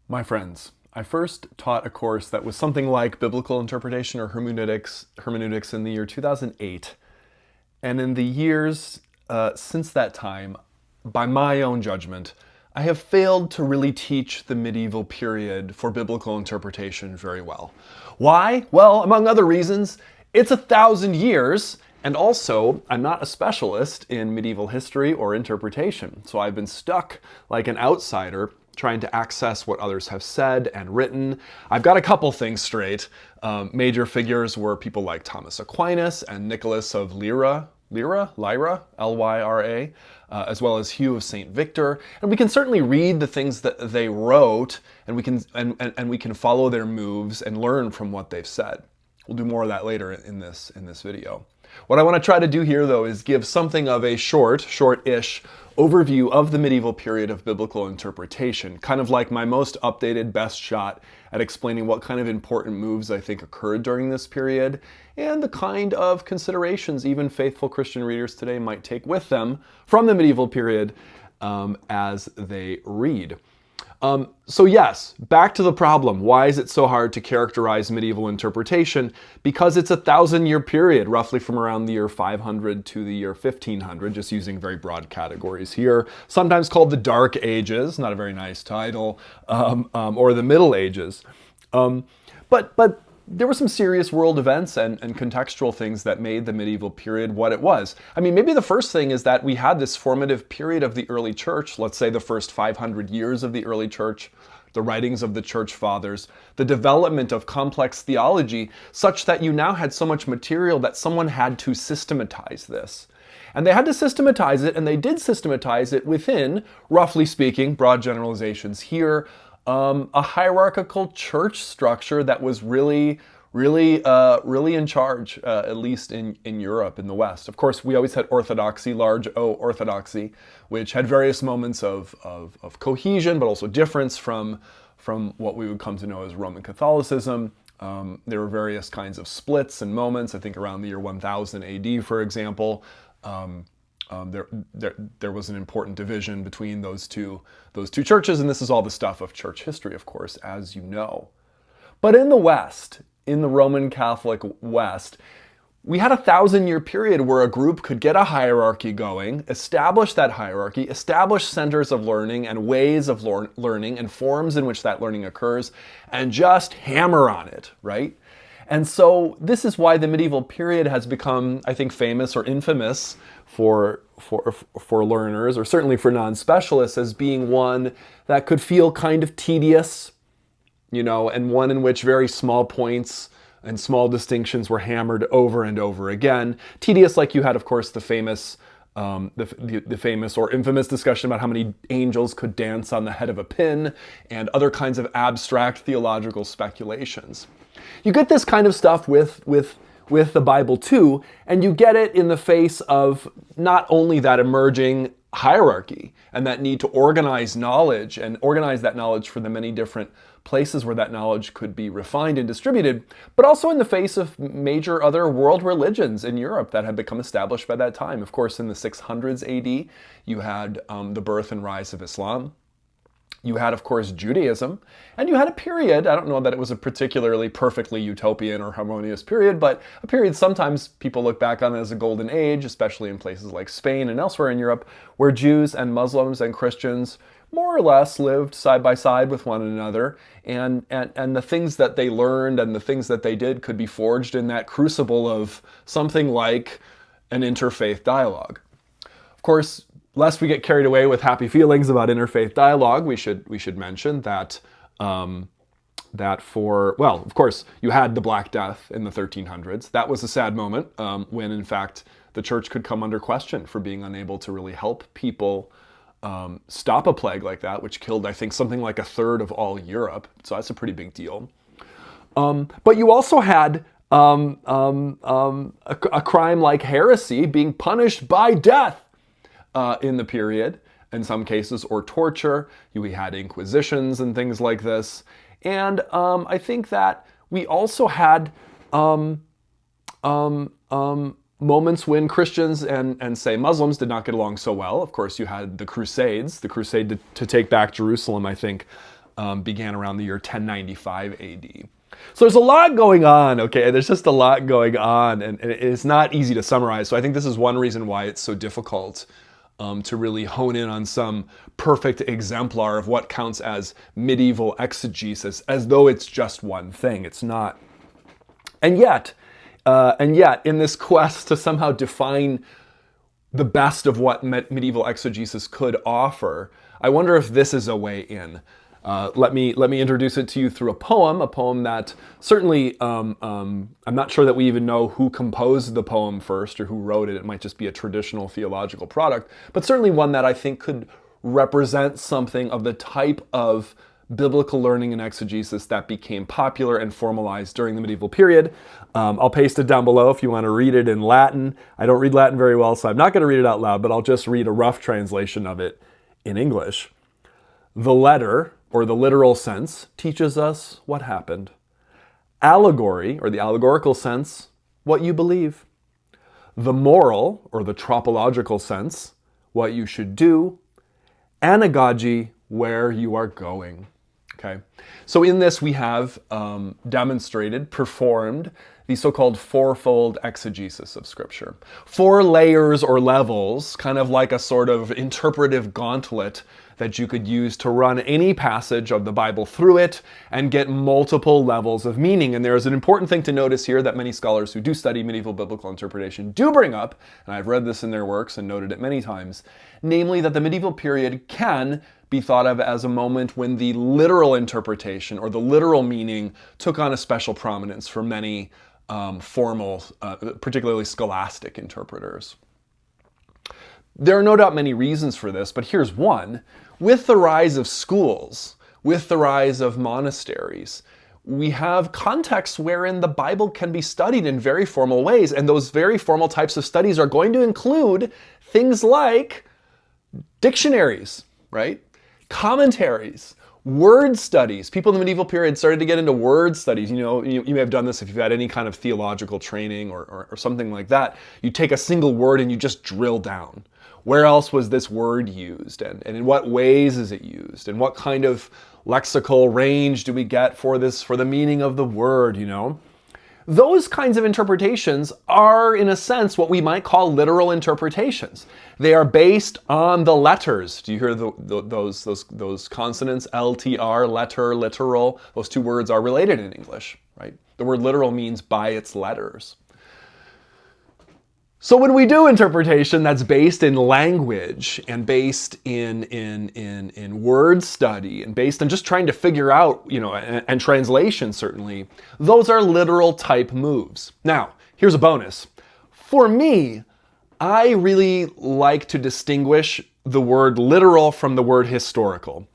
My friends, I first taught a course that was something like biblical interpretation or hermeneutics in the year 2008. And in the years since that time, by my own judgment, I have failed to really teach the medieval period for biblical interpretation very well. Why? Well, among other reasons, it's 1,000 years, and also I'm not a specialist in medieval history or interpretation, so I've been stuck like an outsider trying to access what others have said and written. I've got a couple things straight. Major figures were people like Thomas Aquinas and Nicholas of Lyra, Lyra, as well as Hugh of St. Victor. And we can certainly read the things that they wrote, and we can follow their moves and learn from what they've said. We'll do more of that later in this video. What I want to try to do here, though, is give something of a short-ish overview of the medieval period of biblical interpretation, kind of like my most updated best shot at explaining what kind of important moves I think occurred during this period, and the kind of considerations even faithful Christian readers today might take with them from the medieval period as they read. So yes, back to the problem. Why is it so hard to characterize medieval interpretation? Because it's a 1,000-year period, roughly from around the year 500 to the year 1500, just using very broad categories here. Sometimes called the Dark Ages, not a very nice title, or the Middle Ages. But there were some serious world events and contextual things that made the medieval period what it was. I mean, maybe the first thing is that we had this formative period of the early church, let's say the first 500 years of the early church, the writings of the church fathers, the development of complex theology, such that you now had so much material that someone had to systematize this. And they had to systematize it, and they did systematize it within, roughly speaking, broad generalizations here, a hierarchical church structure that was really in charge, at least in Europe, in the West. Of course, we always had orthodoxy, large O orthodoxy, which had various moments of cohesion, but also difference from what we would come to know as Roman Catholicism. There were various kinds of splits and moments, I think around the year 1000 AD, for example. There was an important division between those two churches, and this is all the stuff of church history, of course, as you know. But in the West, in the Roman Catholic West, we had a 1,000-year period where a group could get a hierarchy going, establish that hierarchy, establish centers of learning and ways of learning and forms in which that learning occurs, and just hammer on it, right? And so this is why the medieval period has become, I think, famous or infamous for learners, or certainly for non-specialists, as being one that could feel kind of tedious, and one in which very small points and small distinctions were hammered over and over again. Tedious, like you had, of course, the famous or infamous discussion about how many angels could dance on the head of a pin, and other kinds of abstract theological speculations. You get this kind of stuff with the Bible too, and you get it in the face of not only that emerging hierarchy and that need to organize knowledge and organize that knowledge for the many different places where that knowledge could be refined and distributed, but also in the face of major other world religions in Europe that had become established by that time. Of course, in the 600s AD, you had the birth and rise of Islam. You had, of course, Judaism, and you had a period, I don't know that it was a particularly perfectly utopian or harmonious period, but a period sometimes people look back on as a golden age, especially in places like Spain and elsewhere in Europe, where Jews and Muslims and Christians more or less lived side by side with one another, and the things that they learned and the things that they did could be forged in that crucible of something like an interfaith dialogue. Of course, lest we get carried away with happy feelings about interfaith dialogue, we should mention that of course, you had the Black Death in the 1300s. That was a sad moment when, in fact, the church could come under question for being unable to really help people stop a plague like that, which killed, I think, something like 1/3 of all Europe. So that's a pretty big deal. But you also had a crime like heresy being punished by death in the period, in some cases, or torture. We had inquisitions and things like this. And I think that we also had moments when Christians and say Muslims did not get along so well. Of course, you had the Crusades, the crusade to take back Jerusalem, I think, began around the year 1095 AD. So there's a lot going on, okay? There's just a lot going on, and it's not easy to summarize. So I think this is one reason why it's so difficult to really hone in on some perfect exemplar of what counts as medieval exegesis, as though it's just one thing. It's not. And yet, in this quest to somehow define the best of what medieval exegesis could offer, I wonder if this is a way in. Let me introduce it to you through a poem that certainly, I'm not sure that we even know who composed the poem first or who wrote it. It might just be a traditional theological product, but certainly one that I think could represent something of the type of biblical learning and exegesis that became popular and formalized during the medieval period. I'll paste it down below if you want to read it in Latin. I don't read Latin very well, so I'm not going to read it out loud, but I'll just read a rough translation of it in English. The letter, or the literal sense, teaches us what happened. Allegory, or the allegorical sense, what you believe. The moral, or the tropological sense, what you should do. Anagogy, where you are going. Okay, so in this we have demonstrated, performed the so-called fourfold exegesis of Scripture. 4 layers or levels, kind of like a sort of interpretive gauntlet that you could use to run any passage of the Bible through it and get multiple levels of meaning. And there is an important thing to notice here that many scholars who do study medieval biblical interpretation do bring up, and I've read this in their works and noted it many times, namely that the medieval period can be thought of as a moment when the literal interpretation or the literal meaning took on a special prominence for many formal, particularly scholastic interpreters. There are no doubt many reasons for this, but here's one. With the rise of schools, with the rise of monasteries, we have contexts wherein the Bible can be studied in very formal ways, and those very formal types of studies are going to include things like dictionaries, right? Commentaries, word studies. People in the medieval period started to get into word studies. You know, you may have done this if you've had any kind of theological training or something like that. You take a single word and you just drill down. Where else was this word used? And in what ways is it used? And what kind of lexical range do we get for this, for the meaning of the word, you know? Those kinds of interpretations are, in a sense, what we might call literal interpretations. They are based on the letters. Do you hear those consonants? LTR, letter, literal. Those two words are related in English, right? The word literal means by its letters. So when we do interpretation that's based in language and based in word study and based on just trying to figure out, you know, and translation certainly, those are literal type moves. Now, here's a bonus. For me, I really like to distinguish the word literal from the word historical.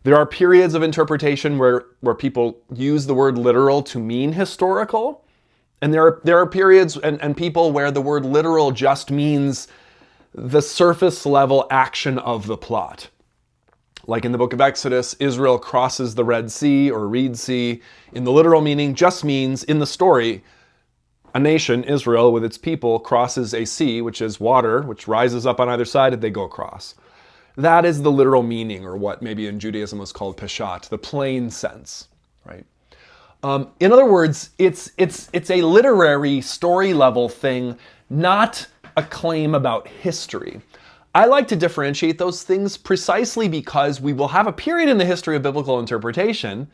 There are periods of interpretation where people use the word literal to mean historical. And there are periods and people where the word literal just means the surface level action of the plot. Like in the book of Exodus, Israel crosses the Red Sea or Reed Sea. In the literal meaning, just means in the story, a nation, Israel, with its people, crosses a sea, which is water, which rises up on either side and they go across. That is the literal meaning, or what maybe in Judaism was called peshat, the plain sense, right? In other words, it's a literary story level thing, not a claim about history. I like to differentiate those things precisely because we will have a period in the history of biblical interpretation,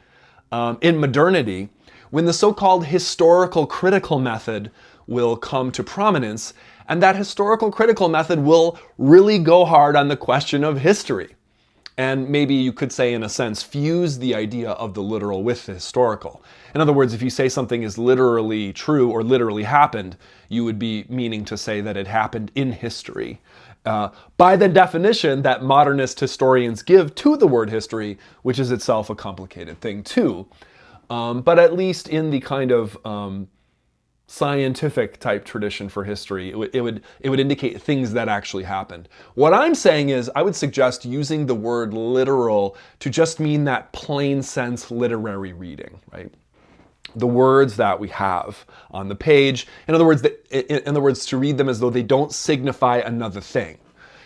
in modernity, when the so-called historical critical method will come to prominence, and that historical critical method will really go hard on the question of history. And maybe you could say, in a sense, fuse the idea of the literal with the historical. In other words, if you say something is literally true or literally happened, you would be meaning to say that it happened in history. By the definition that modernist historians give to the word history, which is itself a complicated thing too. But at least in the kind of scientific type tradition for history, it would indicate things that actually happened. What I'm saying is, I would suggest using the word literal to just mean that plain sense literary reading, right? The words that we have on the page. In other words, to read them as though they don't signify another thing.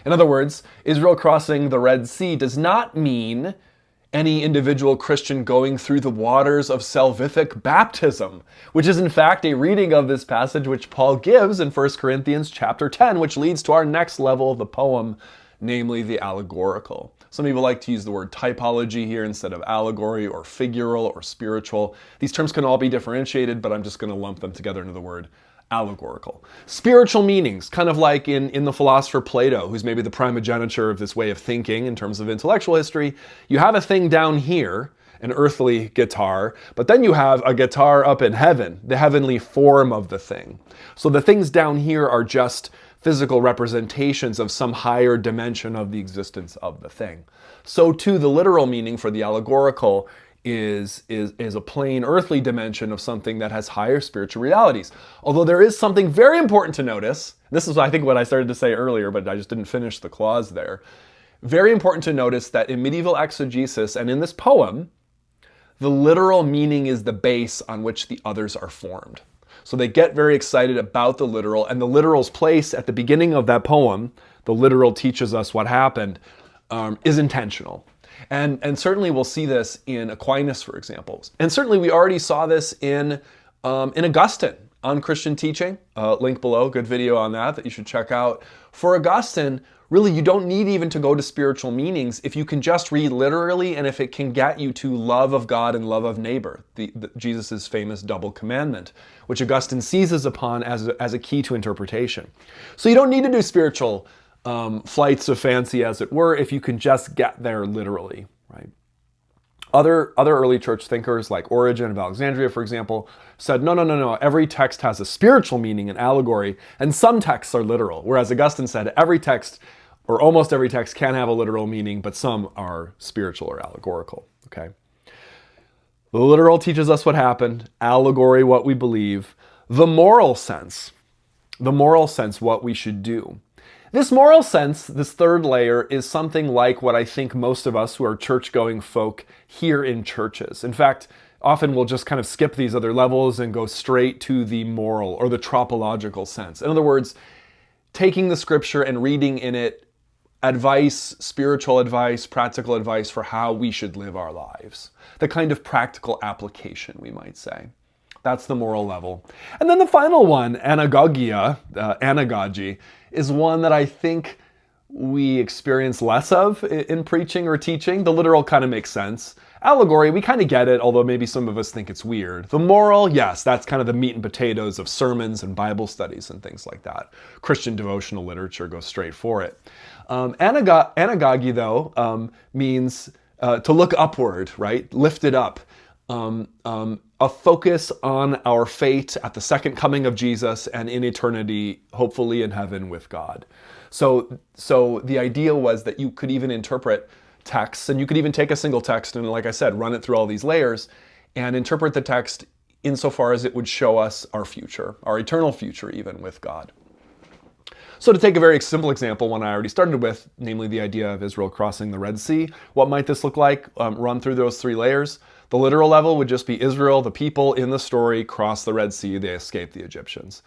In other words, Israel crossing the Red Sea does not mean any individual Christian going through the waters of salvific baptism, which is in fact a reading of this passage which Paul gives in 1 Corinthians chapter 10, which leads to our next level of the poem, namely the allegorical. Some people like to use the word typology here instead of allegory or figural or spiritual. These terms can all be differentiated, but I'm just going to lump them together into the word allegorical. Spiritual meanings, kind of like in the philosopher Plato, who's maybe the primogeniture of this way of thinking in terms of intellectual history. You have a thing down here, an earthly guitar, but then you have a guitar up in heaven, the heavenly form of the thing. So the things down here are just physical representations of some higher dimension of the existence of the thing. So too, the literal meaning for the allegorical is a plain earthly dimension of something that has higher spiritual realities. Although there is something very important to notice. This is, I think, what I started to say earlier, but I just didn't finish the clause there. Very important to notice that in medieval exegesis and in this poem, the literal meaning is the base on which the others are formed. So they get very excited about the literal, and the literal's place at the beginning of that poem, the literal teaches us what happened, is intentional. And certainly we'll see this in Aquinas, for example. And certainly we already saw this in Augustine on Christian teaching. Link below, good video on that you should check out. For Augustine, really you don't need even to go to spiritual meanings if you can just read literally and if it can get you to love of God and love of neighbor, Jesus' famous double commandment, which Augustine seizes upon as a key to interpretation. So you don't need to do spiritual flights of fancy, as it were, if you can just get there literally, right? Other early church thinkers like Origen of Alexandria, for example, said, no, every text has a spiritual meaning and allegory, and some texts are literal. Whereas Augustine said every text, or almost every text, can have a literal meaning, but some are spiritual or allegorical, okay? The literal teaches us what happened, allegory what we believe, the moral sense, what we should do. This moral sense, this third layer, is something like what I think most of us who are church-going folk hear in churches. In fact, often we'll just kind of skip these other levels and go straight to the moral or the tropological sense. In other words, taking the scripture and reading in it advice, spiritual advice, practical advice for how we should live our lives. The kind of practical application, we might say. That's the moral level. And then the final one, anagogia, anagogy, is one that I think we experience less of in preaching or teaching. The literal kind of makes sense. Allegory, we kind of get it, although maybe some of us think it's weird. The moral, yes, that's kind of the meat and potatoes of sermons and Bible studies and things like that. Christian devotional literature goes straight for it. Anagogy, though, means to look upward, right? Lift it up. A focus on our fate at the second coming of Jesus and in eternity, hopefully in heaven with God. So the idea was that you could even interpret texts, and you could even take a single text and, like I said, run it through all these layers and interpret the text insofar as it would show us our future, our eternal future even with God. So to take a very simple example, one I already started with, namely the idea of Israel crossing the Red Sea, what might this look like? Run through those three layers. The literal level would just be Israel, the people in the story, cross the Red Sea, they escape the Egyptians.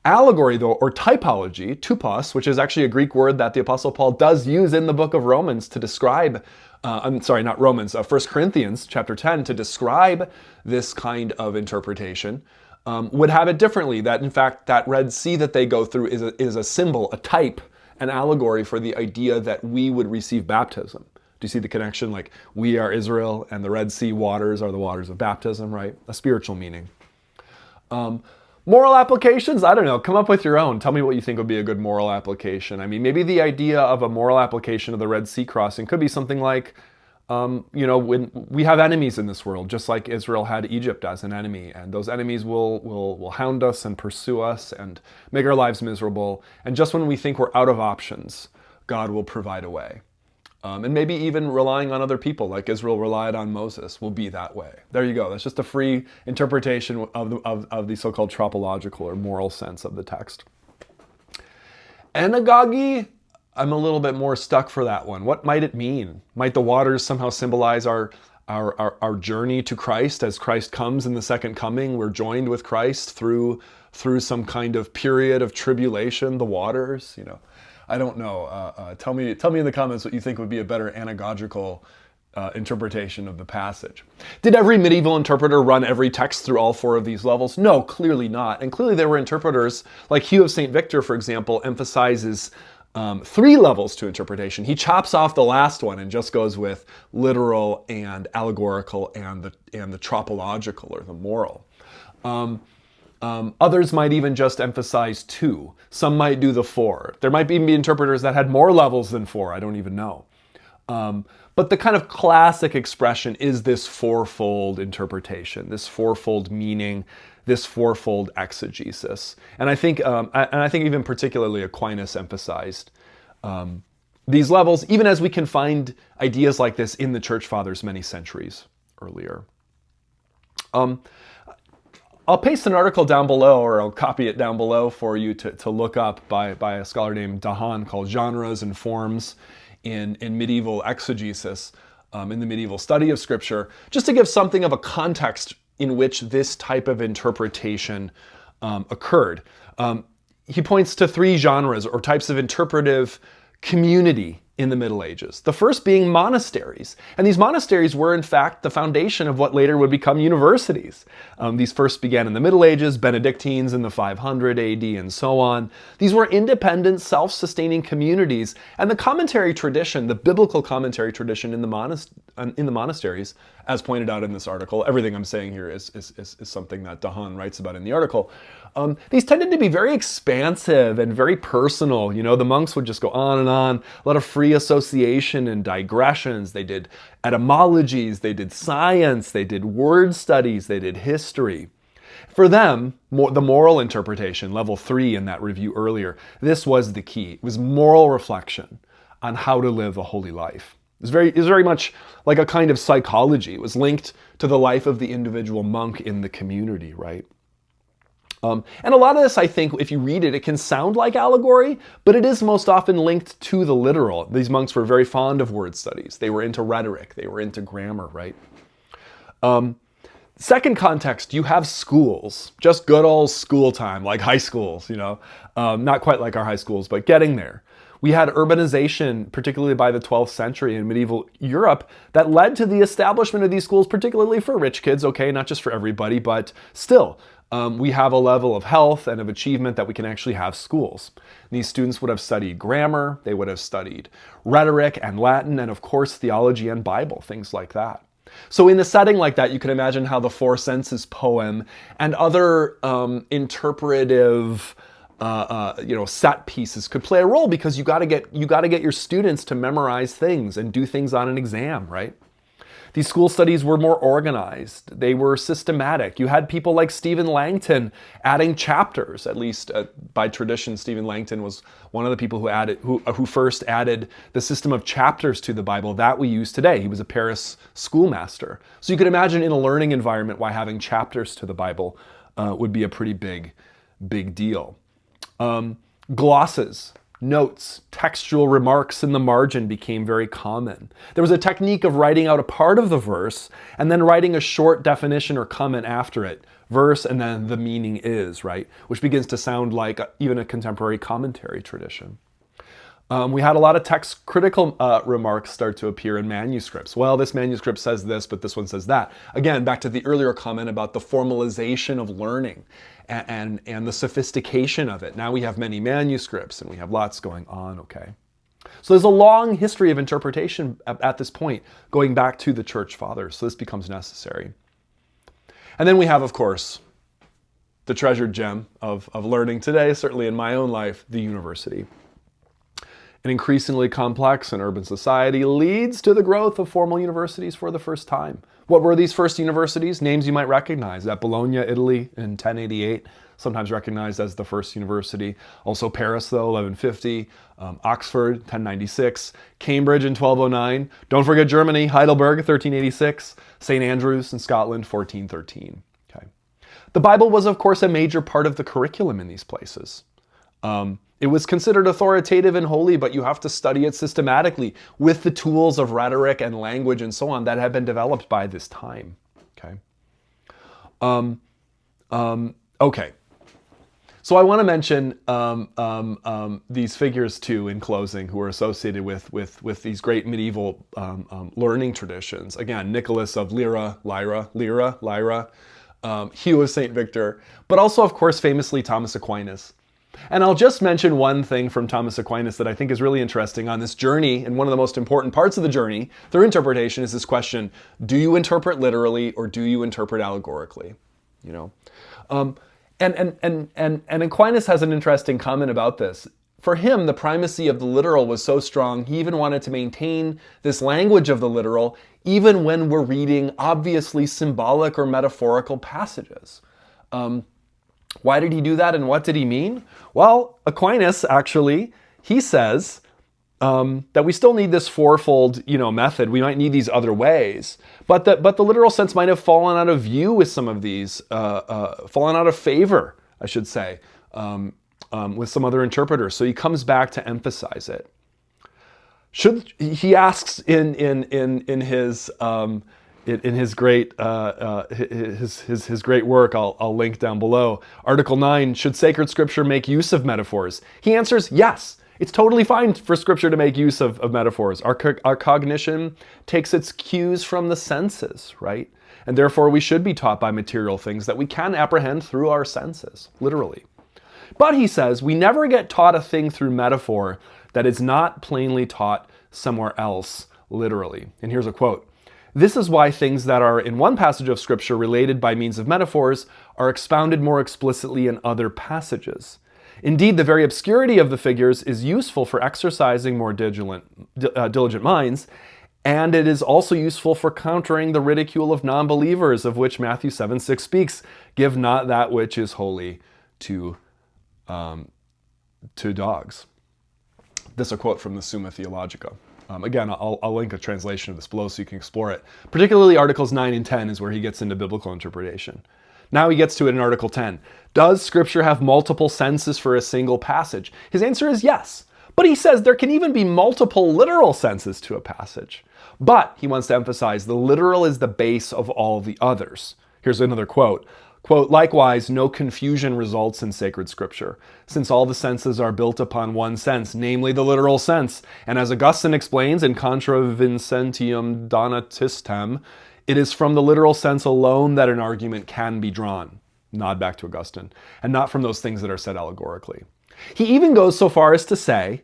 Allegory, though, or typology, tupos, which is actually a Greek word that the Apostle Paul does use in the book of Romans to describe, 1 Corinthians chapter 10, to describe this kind of interpretation, would have it differently, that in fact that Red Sea that they go through is a symbol, a type, an allegory for the idea that we would receive baptism. Do you see the connection? Like, we are Israel and the Red Sea waters are the waters of baptism, right? A spiritual meaning. Moral applications? I don't know. Come up with your own. Tell me what you think would be a good moral application. I mean, maybe the idea of a moral application of the Red Sea crossing could be something like, when we have enemies in this world, just like Israel had Egypt as an enemy, and those enemies will hound us and pursue us and make our lives miserable. And just when we think we're out of options, God will provide a way. And maybe even relying on other people, like Israel relied on Moses, will be that way. There you go. That's just a free interpretation of the so-called tropological or moral sense of the text. Anagogy, I'm a little bit more stuck for that one. What might it mean? Might the waters somehow symbolize our journey to Christ? As Christ comes in the second coming, we're joined with Christ through some kind of period of tribulation, the waters, I don't know. Tell me in the comments what you think would be a better anagogical interpretation of the passage. Did every medieval interpreter run every text through all four of these levels? No, clearly not. And clearly there were interpreters, like Hugh of St. Victor, for example, emphasizes 3 levels to interpretation. He chops off the last one and just goes with literal and allegorical and the tropological or the moral. Others might even just emphasize 2. Some might do the 4. There might even be interpreters that had more levels than 4. I don't even know. But the kind of classic expression is this fourfold interpretation, this fourfold meaning, this fourfold exegesis. And I think even particularly Aquinas emphasized these levels, even as we can find ideas like this in the Church Fathers many centuries earlier. I'll paste an article down below, or I'll copy it down below for you to look up by a scholar named Dahan, called Genres and Forms in Medieval Exegesis, in the medieval study of Scripture, just to give something of a context in which this type of interpretation occurred. He points to 3 genres or types of interpretive community in the Middle Ages. The first being monasteries. And these monasteries were in fact the foundation of what later would become universities. These first began in the Middle Ages, Benedictines in the 500 AD and so on. These were independent, self-sustaining communities. And the commentary tradition, the biblical commentary tradition in the monasteries, as pointed out in this article, everything I'm saying here is something that Dahan writes about in the article. These tended to be very expansive and very personal. You know, the monks would just go on and on, a lot of free association and digressions. They did etymologies, they did science, they did word studies, they did history. For them, the moral interpretation, level 3 in that review earlier, this was the key. It was moral reflection on how to live a holy life. It was very much like a kind of psychology. It was linked to the life of the individual monk in the community, right? And a lot of this, I think, if you read it, it can sound like allegory, but it is most often linked to the literal. These monks were very fond of word studies. They were into rhetoric. They were into grammar, right? Second context, you have schools, just good old school time, like high schools, you know, not quite like our high schools, but getting there. We had urbanization, particularly by the 12th century in medieval Europe, that led to the establishment of these schools, particularly for rich kids, okay, not just for everybody, but still. We have a level of health and of achievement that we can actually have schools. These students would have studied grammar, they would have studied rhetoric and Latin, and of course theology and Bible, things like that. So in a setting like that, you can imagine how the Four Senses poem and other interpretive set pieces could play a role, because you got to get your students to memorize things and do things on an exam, right? These school studies were more organized. They were systematic. You had people like Stephen Langton adding chapters. At least by tradition, Stephen Langton was one of the people who first added the system of chapters to the Bible that we use today. He was a Paris schoolmaster. So you could imagine in a learning environment why having chapters to the Bible would be a pretty big deal. Glosses, notes, textual remarks in the margin became very common. There was a technique of writing out a part of the verse and then writing a short definition or comment after it. Verse and then the meaning is, right? Which begins to sound like even a contemporary commentary tradition. We had a lot of text critical remarks start to appear in manuscripts. Well, this manuscript says this, but this one says that. Again, back to the earlier comment about the formalization of learning and the sophistication of it. Now we have many manuscripts and we have lots going on, okay? So there's a long history of interpretation at this point, going back to the Church Fathers, so this becomes necessary. And then we have, of course, the treasured gem of learning today, certainly in my own life, the university. An increasingly complex and urban society leads to the growth of formal universities for the first time. What were these first universities? Names you might recognize. At Bologna, Italy in 1088, sometimes recognized as the first university. Also Paris, though, 1150. Oxford, 1096. Cambridge in 1209. Don't forget Germany, Heidelberg, 1386. St. Andrews in Scotland, 1413. Okay. The Bible was, of course, a major part of the curriculum in these places. It was considered authoritative and holy, but you have to study it systematically with the tools of rhetoric and language and so on that had been developed by this time. Okay. Okay. So I want to mention these figures too in closing, who are associated with these great medieval learning traditions. Again, Nicholas of Lyra, Hugh of St. Victor, but also, of course, famously Thomas Aquinas. And I'll just mention one thing from Thomas Aquinas that I think is really interesting on this journey, and one of the most important parts of the journey through interpretation is this question: do you interpret literally or do you interpret allegorically? You know, and Aquinas has an interesting comment about this. For him, the primacy of the literal was so strong, he even wanted to maintain this language of the literal even when we're reading obviously symbolic or metaphorical passages. Why did he do that, and what did he mean? Well, Aquinas actually, he says that we still need this fourfold, method. We might need these other ways, but the literal sense might have fallen out of view with some of these, fallen out of favor, I should say, with some other interpreters. So he comes back to emphasize it. He asks in his great his great work, I'll link down below, Article 9, should sacred scripture make use of metaphors? He answers yes. It's totally fine for scripture to make use of metaphors. Our cognition takes its cues from the senses, right? And therefore we should be taught by material things that we can apprehend through our senses, literally. But he says we never get taught a thing through metaphor that is not plainly taught somewhere else, literally. And here's a quote: "This is why things that are in one passage of Scripture related by means of metaphors are expounded more explicitly in other passages. Indeed, the very obscurity of the figures is useful for exercising more diligent minds, and it is also useful for countering the ridicule of non-believers, of which Matthew 7:6 speaks. Give not that which is holy to dogs." This is a quote from the Summa Theologica. Again, I'll link a translation of this below so you can explore it. Particularly Articles 9 and 10 is where he gets into biblical interpretation. Now he gets to it in Article 10. Does Scripture have multiple senses for a single passage? His answer is yes. But he says there can even be multiple literal senses to a passage. But he wants to emphasize the literal is the base of all the others. Here's another quote. Quote, "Likewise, no confusion results in sacred scripture, since all the senses are built upon one sense, namely the literal sense. And as Augustine explains in Contra Vincentium Donatistem, it is from the literal sense alone that an argument can be drawn." Nod back to Augustine. "And not from those things that are said allegorically." He even goes so far as to say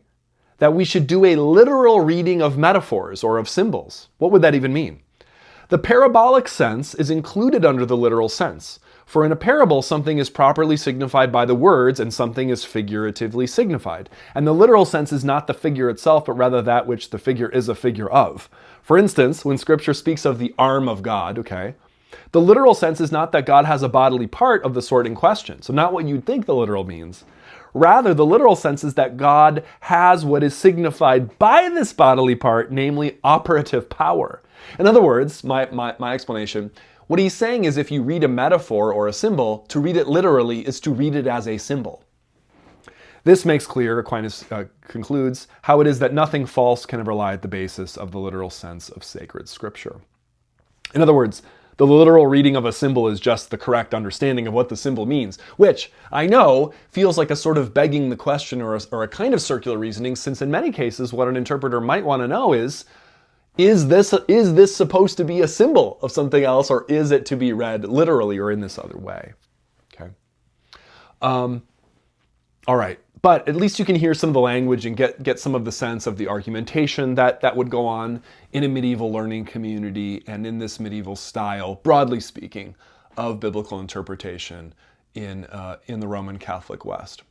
that we should do a literal reading of metaphors or of symbols. What would that even mean? The parabolic sense is included under the literal sense. For in a parable, something is properly signified by the words and something is figuratively signified. And the literal sense is not the figure itself, but rather that which the figure is a figure of. For instance, when Scripture speaks of the arm of God, the literal sense is not that God has a bodily part of the sort in question. So not what you'd think the literal means. Rather, the literal sense is that God has what is signified by this bodily part, namely operative power. In other words, my explanation, what he's saying is if you read a metaphor or a symbol, to read it literally is to read it as a symbol. This makes clear, Aquinas concludes, how it is that nothing false can ever lie at the basis of the literal sense of sacred scripture. In other words, the literal reading of a symbol is just the correct understanding of what the symbol means, which I know feels like a sort of begging the question or a kind of circular reasoning, since in many cases what an interpreter might want to know is this supposed to be a symbol of something else, or is it to be read literally or in this other way? Okay. All right. But at least you can hear some of the language and get some of the sense of the argumentation that would go on in a medieval learning community and in this medieval style, broadly speaking, of biblical interpretation in the Roman Catholic West.